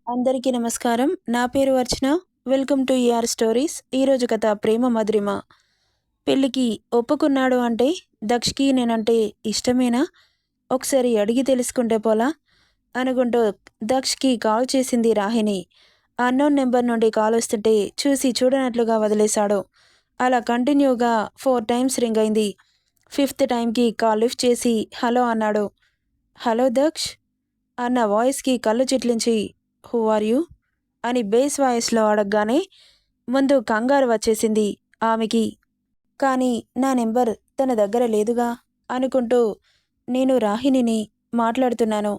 అందరికీ నమస్కారం. నా పేరు Archana. Welcome to ER stories. ఈరోజు కథ ప్రేమ మధురిమ. పెళ్ళికి ఒప్పుకున్నాడు అంటే దక్షకి నేనంటే ఇష్టమేనా? ఒకసారి అడిగి తెలుసుకుంటే పోలా? అనుకుంటూ దక్షకి కాల్ చేసింది రాహిణి. అన్నోన్ నెంబర్ నుండి కాల్ వస్తుంటే చూసి చూడనట్లుగా వదిలేశాడు. అలా కంటిన్యూగా 4 టైమ్స్ రింగ్ అయింది. 5th టైంకి కాల్ లిఫ్ట్ చేసి హలో అన్నాడు. హలో దక్ష్ అన్న వాయిస్కి కళ్ళు చిట్లించి హూ ఆర్ యూ అని బేస్ వాయిస్లో అడగగానే ముందు కంగారు వచ్చేసింది ఆమెకి. కానీ నా నెంబర్ తన దగ్గర లేదుగా అనుకుంటూ నేను రాహిణిని మాట్లాడుతున్నాను.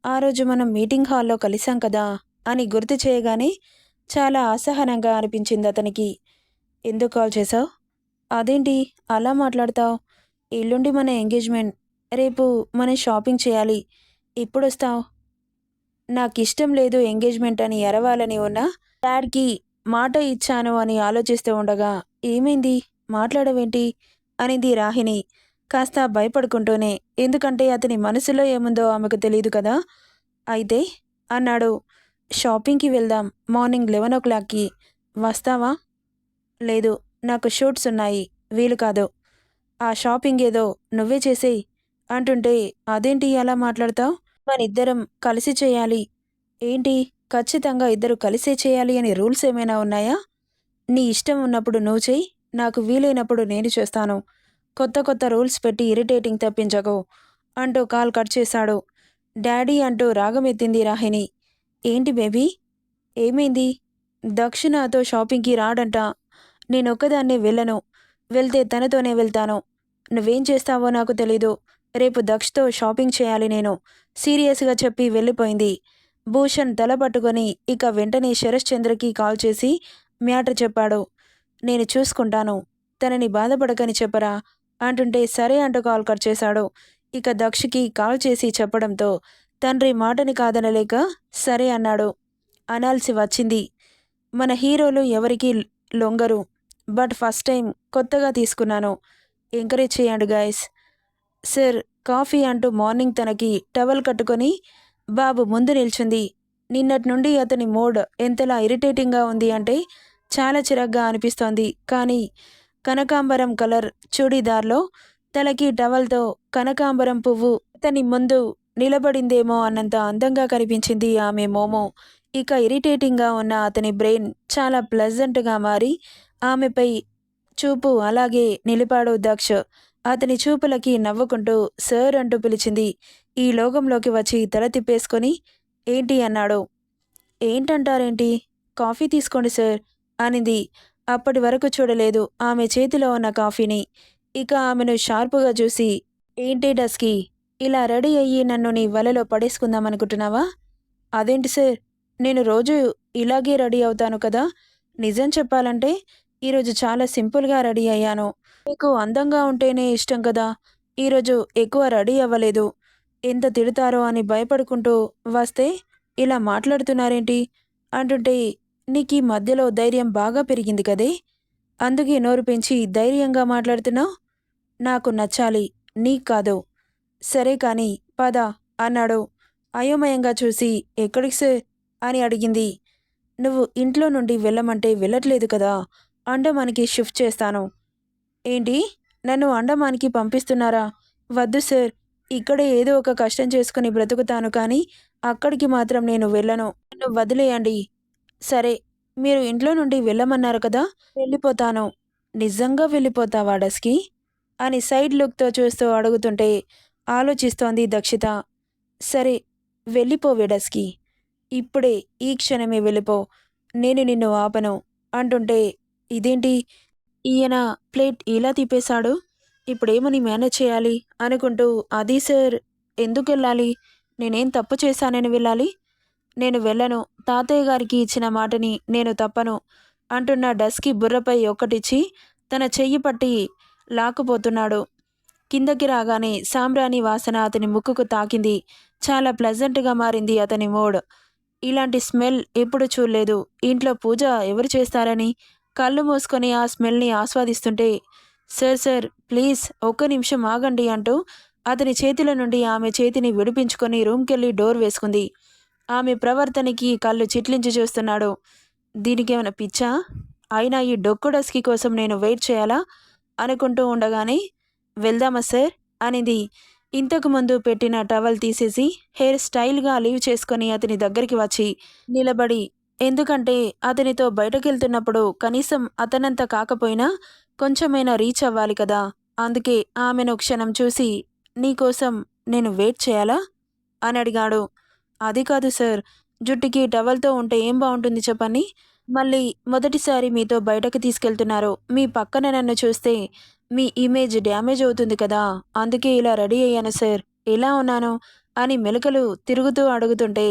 ఆ రోజు మనం మీటింగ్ హాల్లో కలిసాం కదా అని గుర్తు చేయగానే చాలా అసహనంగా అనిపించింది అతనికి. ఎందుకు కాల్ చేసావు? అదేంటి అలా మాట్లాడతావు? ఎల్లుండి మన ఎంగేజ్మెంట్, రేపు మనం షాపింగ్ చేయాలి. ఎప్పుడొస్తావు? నాకిష్టం లేదు ఎంగేజ్మెంట్ అని ఎరవాలని ఉన్నా డాడ్కి మాట ఇచ్చాను అని ఆలోచిస్తూ ఉండగా ఏమైంది మాట్లాడవేంటి అనింది రాహిణి కాస్త భయపడుకుంటూనే. ఎందుకంటే అతని మనసులో ఏముందో ఆమెకు తెలియదు కదా. అయితే అన్నాడు, షాపింగ్కి వెళ్దాం మార్నింగ్ 11 o'clockకి. వస్తావా? లేదు, నాకు షూట్స్ ఉన్నాయి, వీలు కాదు. ఆ షాపింగ్ ఏదో నువ్వే చేసేయి అంటుంటే అదేంటి అలా మాట్లాడతావు? మనిద్దరం కలిసి చేయాలి. ఏంటి ఖచ్చితంగా ఇద్దరు కలిసే చేయాలి అని రూల్స్ ఏమైనా ఉన్నాయా? నీ ఇష్టం ఉన్నప్పుడు నువ్వు చెయ్యి, నాకు వీలైనప్పుడు నేను చేస్తాను. కొత్త కొత్త రూల్స్ పెట్టి ఇరిటేటింగ్ తప్పించకు అంటూ కాల్ కట్ చేశాడు. డాడీ అంటూ రాగమెత్తింది రాహిణి. ఏంటి బేబీ, ఏమైంది? దక్ష నాతో షాపింగ్కి రాడంట. నేనొక్కదాన్నే వెళ్ళను. వెళ్తే తనతోనే వెళ్తాను. నువ్వేం చేస్తావో నాకు తెలీదు. రేపు దక్షతో షాపింగ్ చేయాలి నేను సీరియస్గా చెప్పి వెళ్ళిపోయింది. భూషణ్ తల పట్టుకొని ఇక వెంటనే శరశ్చంద్రకి కాల్ చేసి మ్యాటర్ చెప్పాడు. నేను చూసుకుంటాను, తనని బాధపడకని చెప్పరా అంటుంటే సరే అంటూ కాల్ కట్ చేశాడు. ఇక దక్షకి కాల్ చేసి చెప్పడంతో తండ్రి మాటని కాదనలేక సరే అన్నాడు. అనాల్సి వచ్చింది. మన హీరోలు ఎవరికి లొంగరు. బట్ ఫస్ట్ టైం కొత్తగా తీసుకున్నాను. ఎంకరేజ్ చేయండి గైస్. సార్ కాఫీ అంటూ మార్నింగ్ తనకి టవల్ కట్టుకొని బాబు ముందు నిల్చుంది. నిన్నటి నుండి అతని మూడ్ ఎంతలా ఇరిటేటింగ్గా ఉంది అంటే చాలా చిరాగ్గా అనిపిస్తోంది. కానీ కనకాంబరం కలర్ చూడీదార్లో తలకి టవల్తో కనకాంబరం పువ్వు అతని ముందు నిలబడిందేమో అన్నంత అందంగా కనిపించింది ఆమె మోమో. ఇక ఇరిటేటింగ్గా ఉన్న అతని బ్రెయిన్ చాలా ప్లెజెంట్గా మారి ఆమెపై చూపు అలాగే నిలిపాడు దక్ష్. అతని చూపులకి నవ్వుకుంటూ సార్ అంటూ పిలిచింది. ఈ లోకంలోకి వచ్చి తల తిప్పేసుకొని ఏంటి అన్నాడు. ఏంటంటారేంటి, కాఫీ తీసుకోండి సార్ అనింది. అప్పటి వరకు చూడలేదు ఆమె చేతిలో ఉన్న కాఫీని. ఇక ఆమెను షార్పుగా చూసి ఏంటి డస్కి, ఇలా రెడీ అయ్యి నన్ను నీ వలలో పడేసుకుందామనుకుంటున్నావా? అదేంటి సార్, నేను రోజు ఇలాగే రెడీ అవుతాను కదా. నిజం చెప్పాలంటే ఈరోజు చాలా సింపుల్గా రెడీ అయ్యాను. మీకు అందంగా ఉంటేనే ఇష్టం కదా. ఈరోజు ఎక్కువ రెడీ అవ్వలేదు. ఎంత తిడతారో అని భయపడుకుంటూ వస్తే ఇలా మాట్లాడుతున్నారేంటి అంటుంటే నీకీ మధ్యలో ధైర్యం బాగా పెరిగింది కదే, అందుకే నోరు పెంచి ధైర్యంగా మాట్లాడుతున్నావు. నాకు నచ్చాలి, నీకు కాదు. సరే కానీ పద అన్నాడు. అయోమయంగా చూసి ఎక్కడికి సార్ అని అడిగింది. నువ్వు ఇంట్లో నుండి వెళ్ళమంటే వెళ్ళట్లేదు కదా. అండమానికి షిఫ్ట్ చేస్తాను. ఏంటి, నన్ను అండమానికి పంపిస్తున్నారా? వద్దు సార్, ఇక్కడే ఏదో ఒక కష్టం చేసుకుని బ్రతుకుతాను కానీ అక్కడికి మాత్రం నేను వెళ్ళను. నన్ను వదిలేయండి. సరే, మీరు ఇంట్లో నుండి వెళ్ళమన్నారు కదా, వెళ్ళిపోతాను. నిజంగా వెళ్ళిపోతావా డస్కి అని సైడ్ లుక్తో చూస్తూ అడుగుతుంటే ఆలోచిస్తోంది దక్షిత. సరే వెళ్ళిపోవే డస్కి, ఇప్పుడే ఈ క్షణమే వెళ్ళిపో, నేను నిన్ను ఆపను అంటుంటే ఇదేంటి ఈయన ప్లేట్ ఇలా తిప్పేశాడు, ఇప్పుడేమని మేనేజ్ చేయాలి అనుకుంటూ అది సార్, ఎందుకెళ్ళాలి? నేనేం తప్పు చేశానని వెళ్ళాలి? నేను వెళ్ళను. తాతయ్య గారికి ఇచ్చిన మాటని నేను తప్పను అంటున్న డస్కి బుర్రపై ఒక్కటిచ్చి తన చెయ్యి పట్టి లాక్కుపోతున్నాడు. కిందకి రాగానే సాంబ్రాణి వాసన అతని ముక్కుకు తాకింది. చాలా ప్లెజెంట్గా మారింది అతని మూడ్. ఇలాంటి స్మెల్ ఎప్పుడు చూడలేదు. ఇంట్లో పూజ ఎవరు చేస్తారని కళ్ళు మూసుకొని ఆ స్మెల్ని ఆస్వాదిస్తుంటే సార్ సార్ ప్లీజ్ ఒక్క నిమిషం ఆగండి అంటూ అతని చేతిలో నుండి ఆమె చేతిని విడిపించుకొని రూమ్కెళ్ళి డోర్ వేసుకుంది. ఆమె ప్రవర్తనకి కళ్ళు చిట్లించి చూస్తున్నాడు. దీనికేమైనా పిచ్చా? అయినా ఈ డొక్కు డస్కీ కోసం నేను వెయిట్ చేయాలా? అనుకుంటూ ఉండగానే వెళ్దామా సార్? అనింది. ఇంతకుముందు పెట్టిన టవల్ తీసేసి హెయిర్ స్టైల్‌గా లీవ్ చేసుకొని అతని దగ్గరికి వచ్చి నిలబడి, ఎందుకంటే అతనితో బయటకెళ్తున్నప్పుడు కనీసం అతనంత కాకపోయినా కొంచెమైనా రీచ్ అవ్వాలి కదా! అందుకే ఆమెను క్షణం చూసి, "నీకోసం నేను వెయిట్ చేయాలా?" అని అడిగాడు. "అది కాదు సార్. జుట్టుకి టవల్‌తో ఉంటే ఏం బావుంటుంది చెప్పండి? మళ్ళీ మొదటిసారి మీతో బయటకు తీసుకెళ్తున్నారు. మీ పక్కన నన్ను చూస్తే మీ ఇమేజ్ డ్యామేజ్ అవుతుంది కదా! అందుకే ఇలా రెడీ అయ్యాను సార్. ఎలా ఉన్నాను?" అని మెలికలు తిరుగుతూ అడుగుతుంటే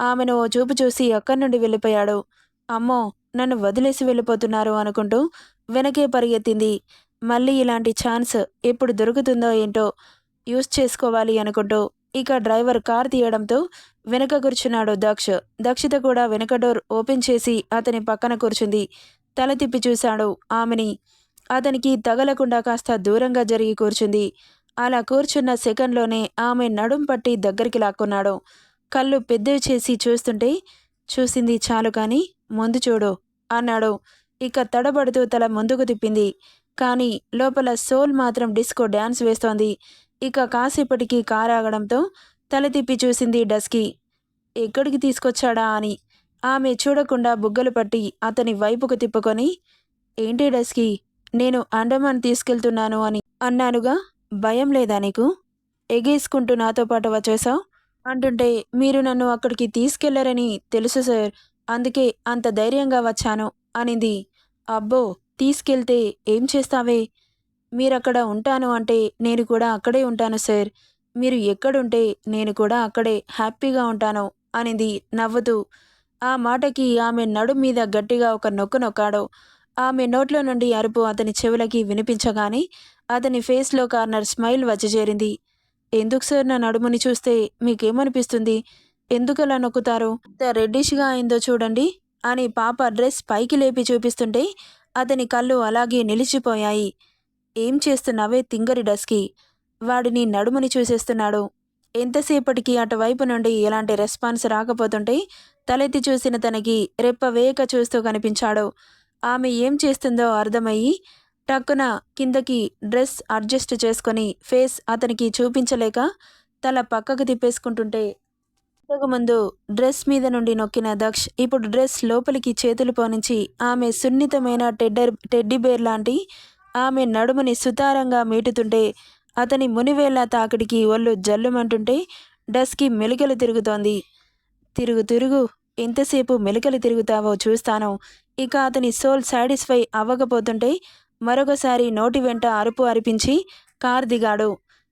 ఆమెను ఓ చూపు చూసి అక్కడి నుండి వెళ్ళిపోయాడు. అమ్మో! నన్ను వదిలేసి వెళ్ళిపోతున్నారు అనుకుంటూ వెనకే పరిగెత్తింది. మళ్ళీ ఇలాంటి ఛాన్స్ ఎప్పుడు దొరుకుతుందో ఏంటో యూజ్ చేసుకోవాలి అనుకుంటూ ఇక డ్రైవర్ కార్ తీయడంతో వెనక కూర్చున్నాడు దక్ష్. దక్షిత కూడా వెనక డోర్ ఓపెన్ చేసి అతని పక్కన కూర్చుంది. తల తిప్పి చూశాడు ఆమెని. అతనికి తగలకుండా కాస్త దూరంగా జరిగి కూర్చుంది. అలా కూర్చున్న సెకండ్లోనే ఆమె నడుం పట్టి దగ్గరికి లాక్కున్నాడు. కళ్ళు పెద్దవి చేసి చూస్తుంటే, చూసింది చాలు కాని ముందు చూడు అన్నాడు. ఇక తడబడుతూ తల ముందుకు తిప్పింది. కానీ లోపల సోల్ మాత్రం డిస్కో డ్యాన్స్ వేస్తోంది. ఇక కాసేపటికి కారాగడంతో తల తిప్పి చూసింది డస్కీ. ఎక్కడికి తీసుకొచ్చాడా అని. ఆమె చూడకుండా బుగ్గలు పట్టి అతని వైపుకు తిప్పుకొని, ఏంటి డస్కీ, నేను అండమాన్ తీసుకెళ్తున్నాను అని అన్నానుగా, భయం లేదా నీకు? ఎగేసుకుంటూ నాతో పాటు వచ్చేశావు అంటుంటే, మీరు నన్ను అక్కడికి తీసుకెళ్లరని తెలుసు సార్. అందుకే అంత ధైర్యంగా వచ్చాను అనింది. అబ్బో, తీసుకెళ్తే ఏం చేస్తావే? మీరక్కడ ఉంటాను అంటే నేను కూడా అక్కడే ఉంటాను సార్. మీరు ఎక్కడుంటే నేను కూడా అక్కడే హ్యాపీగా ఉంటాను అనింది నవ్వుతూ. ఆ మాటకి ఆమె నడుం మీద గట్టిగా ఒక నొక్కు నొక్కాడు. ఆమె నోట్లో నుండి అరుపు అతని చెవులకి వినిపించగానే అతని ఫేస్లో కార్నర్ స్మైల్ వచ్చి చేరింది. ఎందుకు సార్ నా నడుముని చూస్తే మీకేమనిపిస్తుంది? ఎందుకలా నొక్కుతారు? ఎంత రెడ్డిష్గా అయిందో చూడండి అని పాప డ్రెస్ పైకి లేపి చూపిస్తుంటే అతని కళ్ళు అలాగే నిలిచిపోయాయి. ఏం చేస్తున్నావే తింగరి డస్కీ? వాడిని నడుముని చూసేస్తున్నాడు. ఎంతసేపటికి అటువైపు నుండి ఎలాంటి రెస్పాన్స్ రాకపోతుంటే తలెత్తి చూసిన తనకి రెప్ప వేయక చూస్తూ కనిపించాడు. ఆమె ఏం చేస్తుందో అర్థమయ్యి టక్కున కిందకి డ్రెస్ అడ్జస్ట్ చేసుకొని ఫేస్ అతనికి చూపించలేక తల పక్కకు తిప్పేసుకుంటుంటే, ఇంతకుముందు డ్రెస్ మీద నుండి నొక్కిన దక్ష్ ఇప్పుడు డ్రెస్ లోపలికి చేతులు పోనించి ఆమె సున్నితమైన టెడ్డీ బేర్ లాంటి ఆమె నడుముని సుతారంగా మీటుతుంటే అతని మునివేళ్ల తాకిడికి ఒళ్ళు జల్లుమంటుంటే డస్కి మెలికలు తిరుగుతోంది. తిరుగు తిరుగు, ఎంతసేపు మెలికలు తిరుగుతావో చూస్తాను. ఇక అతని సోల్ సాటిస్ఫై అవ్వకపోతుంటే మరొకసారి నోటి వెంట అరుపు అరిపించి కార్ దిగాడు.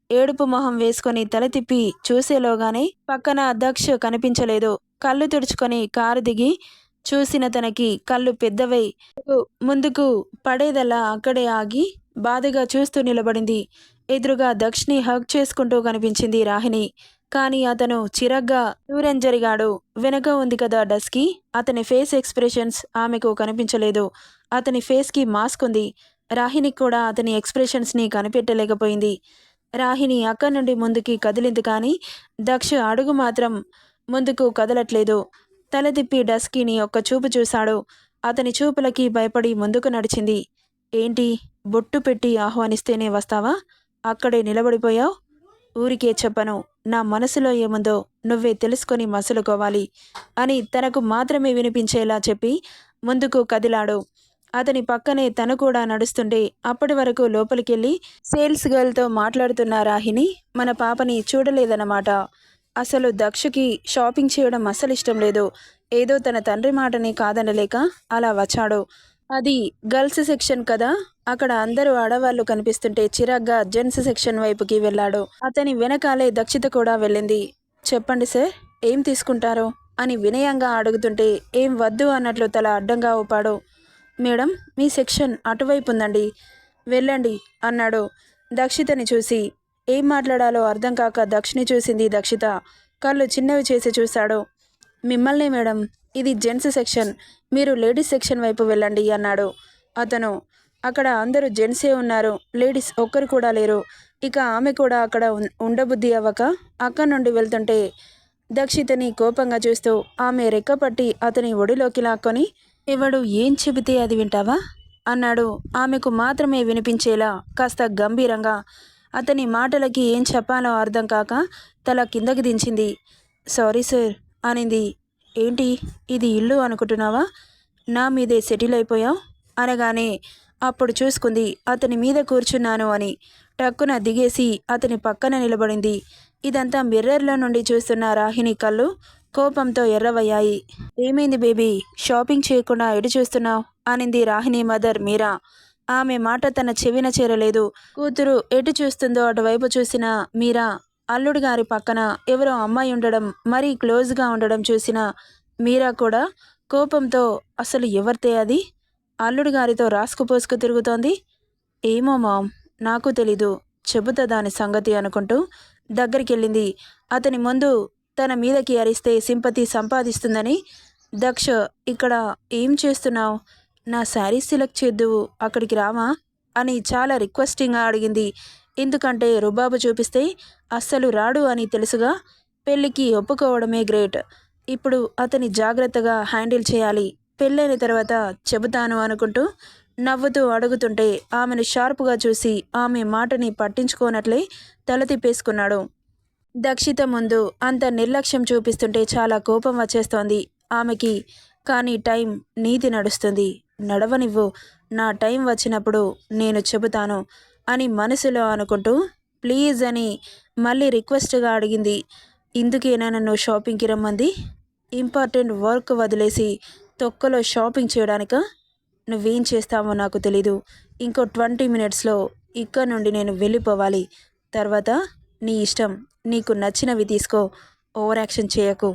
ఏడుపు మొహం వేసుకొని తల తిప్పి చూసేలోగానే పక్కన దక్ష్ కనిపించలేదు. కళ్ళు తుడుచుకొని కారు దిగి చూసిన తనకి కళ్ళు పెద్దవై ముందుకు పడేదల్లా అక్కడే ఆగి బాధగా చూస్తూ నిలబడింది. ఎదురుగా దక్షిని హగ్ చేసుకుంటూ కనిపించింది రాహిణి. కానీ అతను చిరగ్గా దూరం జరిగాడు. వెనక ఉంది కదా డస్కీ, అతని ఫేస్ ఎక్స్ప్రెషన్స్ ఆమెకు కనిపించలేదు. అతని ఫేస్కి మాస్క్ ఉంది. రాహిణికి కూడా అతని ఎక్స్ప్రెషన్స్ని కనిపెట్టలేకపోయింది. రాహిణి అక్కడి నుండి ముందుకి కదిలింది కానీ దక్ష అడుగు మాత్రం ముందుకు కదలట్లేదు. తల తిప్పి డస్కీని ఒక్క చూపు చూశాడు. అతని చూపులకి భయపడి ముందుకు నడిచింది. ఏంటి, బొట్టు పెట్టి ఆహ్వానిస్తేనే వస్తావా? అక్కడే నిలబడిపోయావు? ఊరికే చెప్పను, నా మనసులో ఏముందో నువ్వే తెలుసుకొని మసులుకోవాలి అని తనకు మాత్రమే వినిపించేలా చెప్పి ముందుకు కదిలాడు. అతని పక్కనే తను కూడా నడుస్తుంటే అప్పటి వరకు లోపలికెళ్ళి సేల్స్ గర్ల్తో మాట్లాడుతున్న రాహిణి మన పాపని చూడలేదన్నమాట. అసలు దక్షకి షాపింగ్ చేయడం అస్సలు ఇష్టం లేదు. ఏదో తన తండ్రి మాటని కాదనలేక అలా వచ్చాడు. అది గర్ల్స్ సెక్షన్ కదా, అక్కడ అందరూ ఆడవాళ్ళు కనిపిస్తుంటే చిరాగ్గా జెంట్స్ సెక్షన్ వైపుకి వెళ్ళాడు. అతని వెనకాలే దక్షిత కూడా వెళ్ళింది. చెప్పండి సార్, ఏం తీసుకుంటారో అని వినయంగా అడుగుతుంటే ఏం వద్దు అన్నట్లు తల అడ్డంగా ఊపాడు. మేడం, మీ సెక్షన్ అటువైపు ఉందండి, వెళ్ళండి అన్నాడు దక్షితని చూసి. ఏం మాట్లాడాలో అర్థం కాక దక్షిని చూసింది దక్షిత. కళ్ళు చిన్నవి చేసి చూశాడు. మిమ్మల్నే మేడం, ఇది జెంట్స్ సెక్షన్, మీరు లేడీస్ సెక్షన్ వైపు వెళ్ళండి అన్నాడు అతను. అక్కడ అందరూ జెంట్సే ఉన్నారు, లేడీస్ ఒక్కరు కూడా లేరు. ఇక ఆమె కూడా అక్కడ ఉండబుద్ధి అవ్వక అక్కడి నుండి వెళ్తుంటే దక్షితని కోపంగా చూస్తూ ఆమె రెక్కపట్టి అతని ఒడిలోకి లాక్కొని, ఎవడు ఏం చెబితే అది వింటావా అన్నాడు. ఆమెకు మాత్రమే వినిపించేలా కాస్త గంభీరంగా. అతని మాటలకి ఏం చెప్పాలో అర్థం కాక తల కిందకి దించింది. సారీ సార్ అనింది. ఏంటి, ఇది ఇల్లు అనుకుంటున్నావా? నా మీదే సెటిల్ అయిపోయావు అనగానే అప్పుడు చూసుకుంది అతని మీద కూర్చున్నాను అని. టక్కున దిగేసి అతని పక్కన నిలబడింది. ఇదంతా మిర్రర్లో నుండి చూస్తున్న రాహిణి కళ్ళు కోపంతో ఎర్రవయ్యాయి. ఏమైంది బేబీ, షాపింగ్ చేయకుండా ఎటు చూస్తున్నావు అనింది రాహిణి మదర్ మీరా. ఆమె మాట తన చెవిన చేరలేదు. కూతురు ఎటు చూస్తుందో అటువైపు చూసిన మీరా అల్లుడి గారి పక్కన ఎవరో అమ్మాయి ఉండడం, మరీ క్లోజ్గా ఉండడం చూసిన మీరా కూడా కోపంతో, అసలు ఎవరితే అది, అల్లుడి గారితో రాసుకుపోసుకు తిరుగుతోంది? ఏమో మామ్, నాకు తెలీదు, చెబుతా దాని సంగతి అనుకుంటూ దగ్గరికెళ్ళింది. అతని ముందు తన మీదకి అరిస్తే సింపతి సంపాదిస్తుందని. దక్ష, ఇక్కడ ఏం చేస్తున్నావు? నా శారీ సెలెక్ట్ చేద్దువు, అక్కడికి రావా అని చాలా రిక్వెస్టింగ్గా అడిగింది. ఎందుకంటే రుబాబు చూపిస్తే అస్సలు రాడు అని తెలుసుగా. పెళ్ళికి ఒప్పుకోవడమే గ్రేట్. ఇప్పుడు అతని జాగ్రత్తగా హ్యాండిల్ చేయాలి. పెళ్ళైన తర్వాత చెబుతాను అనుకుంటూ నవ్వుతూ అడుగుతుంటే ఆమెను షార్పుగా చూసి ఆమె మాటని పట్టించుకోనట్లే తల తిప్పేసుకున్నాడు. దక్షిత ముందు అంత నిర్లక్ష్యం చూపిస్తుంటే చాలా కోపం వచ్చేస్తోంది ఆమెకి. కానీ టైం నీతి నడుస్తుంది, నడవనివ్వు, నా టైం వచ్చినప్పుడు నేను చెబుతాను అని మనసులో అనుకుంటూ ప్లీజ్ అని మళ్ళీ రిక్వెస్ట్గా అడిగింది. ఇందుకేనా నన్ను షాపింగ్కి రమ్మంది? ఇంపార్టెంట్ వర్క్ వదిలేసి తొక్కలో షాపింగ్ చేయడానికా? నువ్వేం చేస్తావో నాకు తెలీదు. ఇంకో 20 మినిట్స్లో ఇక్కడ నుండి నేను వెళ్ళిపోవాలి. తర్వాత నీ ఇష్టం, నీకు నచ్చినవి తీసుకో. ఓవర్ యాక్షన్ చేయకు,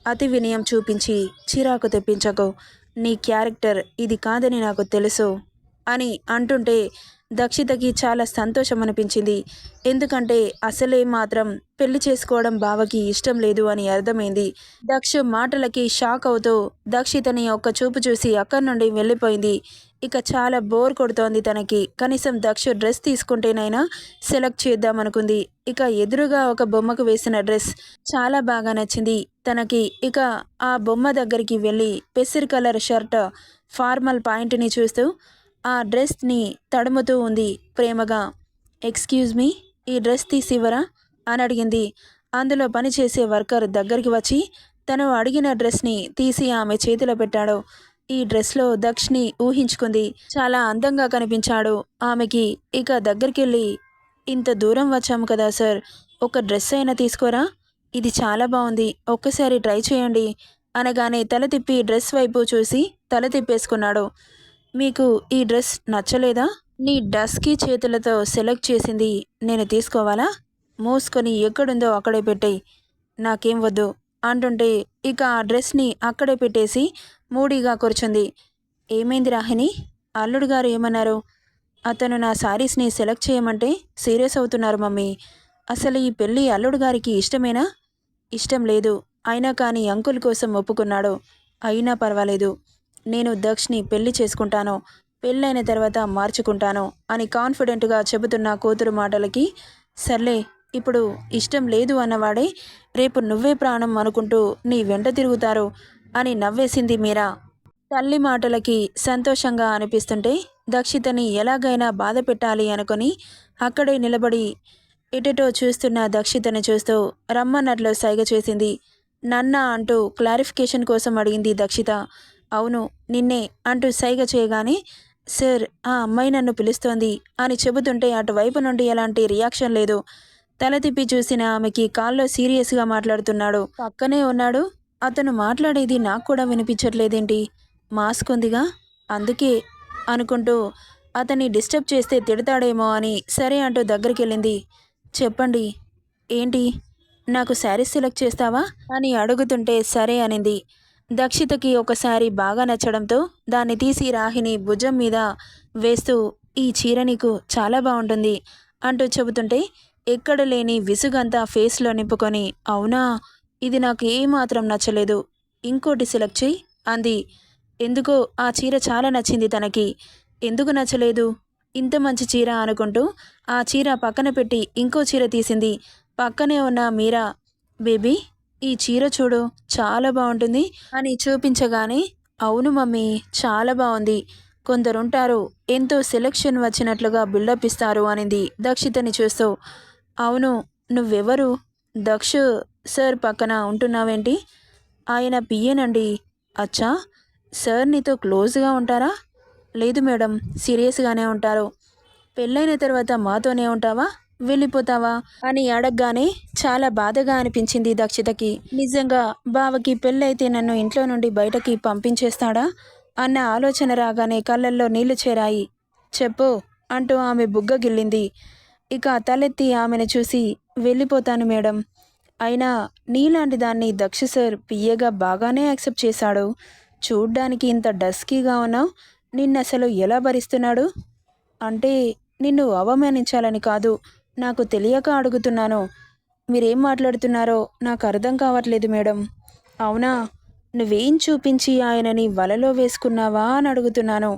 అతి వినయం చూపించి చిరాకు తెప్పించకు. నీ క్యారెక్టర్ ఇది కాదని నాకు తెలుసు అని అంటుంటే దక్షితకి చాలా సంతోషం అనిపించింది. ఎందుకంటే అసలే మాత్రం పెళ్లి చేసుకోవడం బావకి ఇష్టం లేదు అని అర్థమైంది. దక్ష మాటలకి షాక్ అవుతూ దక్షితని ఒక్క చూపు చూసి అక్కడి నుండి వెళ్ళిపోయింది. ఇక చాలా బోర్ కొడుతోంది తనకి. కనీసం దక్ష డ్రెస్ తీసుకుంటేనైనా సెలెక్ట్ చేద్దామనుకుంది. ఇక ఎదురుగా ఒక బొమ్మకు వేసిన డ్రెస్ చాలా బాగా నచ్చింది తనకి. ఇక ఆ బొమ్మ దగ్గరికి వెళ్ళి పెసిర్ కలర్ షర్ట్, ఫార్మల్ పాయింట్ని చూస్తూ ఆ డ్రెస్ని తడుముతూ ఉంది ప్రేమగా. ఎక్స్క్యూజ్ మీ, ఈ డ్రెస్ తీసివ్వరా అని అడిగింది. అందులో పనిచేసే వర్కర్ దగ్గరికి వచ్చి తను అడిగిన డ్రెస్ని తీసి ఆమె చేతిలో పెట్టాడు. ఈ డ్రెస్లో దక్షిని ఊహించుకుంది. చాలా అందంగా కనిపించాడు ఆమెకి. ఇక దగ్గరికెళ్ళి, ఇంత దూరం వచ్చాము కదా సార్, ఒక డ్రెస్ అయినా తీసుకోరా, ఇది చాలా బాగుంది, ఒక్కసారి ట్రై చేయండి అనగానే తల తిప్పి డ్రెస్ వైపు చూసి తల తిప్పేసుకున్నాడు. మీకు ఈ డ్రెస్ నచ్చలేదా? నీ డస్కీ చేతులతో సెలెక్ట్ చేసింది నేను తీసుకోవాలా? మూసుకొని ఎక్కడుందో అక్కడే పెట్టేయి, నాకేం వద్దు అంటుంటే ఇక ఆ డ్రెస్ని అక్కడే పెట్టేసి మూడీగా కూర్చుంది. ఏమైంది రాహిణి, అల్లుడు గారు ఏమన్నారు? అతను నా శారీస్ని సెలెక్ట్ చేయమంటే సీరియస్ అవుతున్నారు మమ్మీ. అసలు ఈ పెళ్ళి అల్లుడు గారికి ఇష్టమేనా? ఇష్టం లేదు, అయినా కానీ అంకుల్ కోసం ఒప్పుకున్నాడు. అయినా పర్వాలేదు, నేను దక్షిని పెళ్లి చేసుకుంటాను, పెళ్ళైన తర్వాత మార్చుకుంటాను అని కాన్ఫిడెంట్గా చెబుతున్న కూతురు మాటలకి, సర్లే ఇప్పుడు ఇష్టం లేదు అన్నవాడే రేపు నువ్వే ప్రాణం అనుకుంటూ నీ వెంట తిరుగుతారు అని నవ్వేసింది మీరా. తల్లి మాటలకి సంతోషంగా అనిపిస్తుంటే దక్షితని ఎలాగైనా బాధ పెట్టాలి అనుకుని అక్కడే నిలబడి ఎటెటో చూస్తున్న దక్షితని చూస్తూ రమ్మన్నట్లు సైగ చేసింది. నన్న అంటూ క్లారిఫికేషన్ కోసం అడిగింది దక్షిత. అవును నిన్నే అంటూ సైగ చేయగానే, సార్ ఆ అమ్మాయి నన్ను పిలుస్తోంది అని చెబుతుంటే అటువైపు నుండి ఎలాంటి రియాక్షన్ లేదు. తల తిప్పి చూసిన ఆమెకి కాల్లో సీరియస్గా మాట్లాడుతున్నాడు. పక్కనే ఉన్నాడు. అతను మాట్లాడేది నాకు కూడా వినిపించట్లేదేంటి? మాస్క్ ఉందిగా, అందుకే అనుకుంటూ అతన్ని డిస్టర్బ్ చేస్తే తిడతాడేమో అని సరే అంటూ దగ్గరికి వెళ్ళింది. చెప్పండి ఏంటి, నాకు శారీస్ సెలెక్ట్ చేస్తావా అని అడుగుతుంటే సరే అనింది. దక్షితకి ఒకసారి బాగా నచ్చడంతో దాన్ని తీసి రాహిణి భుజం మీద వేస్తూ ఈ చీర నీకు చాలా బాగుంటుంది అంటూ చెబుతుంటే ఎక్కడ లేని విసుగంతా ఫేస్లో నింపుకొని, అవునా, ఇది నాకు ఏమాత్రం నచ్చలేదు, ఇంకోటి సెలెక్ట్ చెయ్యి అంది. ఎందుకో ఆ చీర చాలా నచ్చింది తనకి. ఎందుకు నచ్చలేదు? ఇంత మంచి చీర అనుకుంటూ ఆ చీర పక్కన పెట్టి ఇంకో చీర తీసింది. పక్కనే ఉన్న మీరా, బేబీ ఈ చీర చూడు చాలా బాగుంటుంది అని చూపించగానే, అవును మమ్మీ చాలా బాగుంది. కొందరుంటారు ఎంతో సెలక్షన్ వచ్చినట్లుగా బిల్డప్ ఇస్తారు అనింది దక్షితని చూస్తూ. అవును, నువ్వెవరు? దక్షు సార్ పక్కన ఉంటున్నావేంటి? ఆయన పియ్యేనండి. అచ్చా, సార్ నీతో క్లోజ్గా ఉంటారా? లేదు మేడం, సీరియస్గానే ఉంటారు. పెళ్ళైన తర్వాత మాతోనే ఉంటావా, వెళ్ళిపోతావా అని అడగగానే చాలా బాధగా అనిపించింది దక్షితకి. నిజంగా బావకి పెళ్ళైతే నన్ను ఇంట్లో నుండి బయటకి పంపించేస్తాడా అన్న ఆలోచన రాగానే కళ్ళల్లో నీళ్లు చేరాయి. చెప్పు అంటూ ఆమె బుగ్గ గిల్లింది. ఇక తలెత్తి ఆమెను చూసి, వెళ్ళిపోతాను మేడం. అయినా నీలాంటి దాన్ని దక్ష సార్ పియ్యగా బాగానే యాక్సెప్ట్ చేశాడు. చూడ్డానికి ఇంత డస్కీగా ఉన్నావు, నిన్నసలు ఎలా భరిస్తున్నాడు? అంటే నిన్ను అవమానించాలని కాదు, నాకు తెలియక అడుగుతున్నాను. మీరేం మాట్లాడుతున్నారో నాకు అర్థం కావట్లేదు మేడం. అవునా, నువ్వేం చూపించి ఆయనని వలలో వేసుకున్నావా అని అడుగుతున్నాను.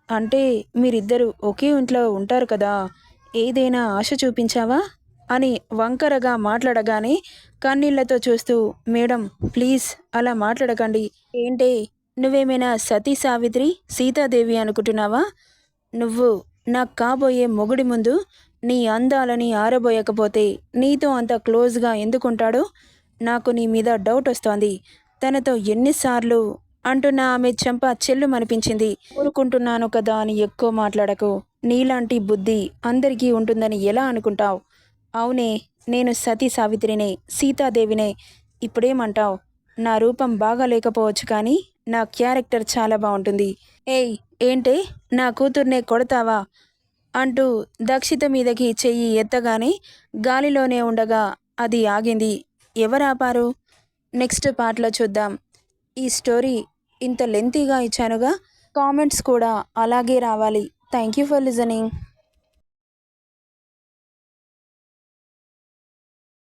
అంటే మీరిద్దరూ ఒకే ఇంట్లో ఉంటారు కదా, ఏదైనా ఆశ చూపించావా అని వంకరగా మాట్లాడగానే కన్నీళ్లతో చూస్తూ, మేడం ప్లీజ్ అలా మాట్లాడకండి. ఏంటే, నువ్వేమైనా సతీ సావిత్రి సీతాదేవి అనుకుంటున్నావా? నువ్వు నాకు కాబోయే మొగుడి ముందు నీ అందాలని ఆరబోయకపోతే నీతో అంత క్లోజ్గా ఎందుకుంటాడో నాకు నీ మీద డౌట్ వస్తోంది. తనతో ఎన్నిసార్లు అంటున్న ఆమె చెంప చెల్లుమనిపించింది. ఊరుకుంటున్నాను కదా అని ఎక్కువ మాట్లాడకు. నీలాంటి బుద్ధి అందరికీ ఉంటుందని ఎలా అనుకుంటావు? అవునే, నేను సతీ సావిత్రినే, సీతాదేవినే. ఇప్పుడేమంటావు? నా రూపం బాగా లేకపోవచ్చు కానీ నా క్యారెక్టర్ చాలా బాగుంటుంది. ఏయ్, ఏంటే, నా కూతుర్నే కొడతావా అంటూ దక్షిత మీదకి చెయ్యి ఎత్తగానే గాలిలోనే ఉండగా అది ఆగింది. ఎవరాపారు? నెక్స్ట్ పార్ట్లో చూద్దాం. ఈ స్టోరీ ఇంత లెంతీగా ఇచ్చానుగా, కామెంట్స్ కూడా అలాగే రావాలి. Thank you for listening.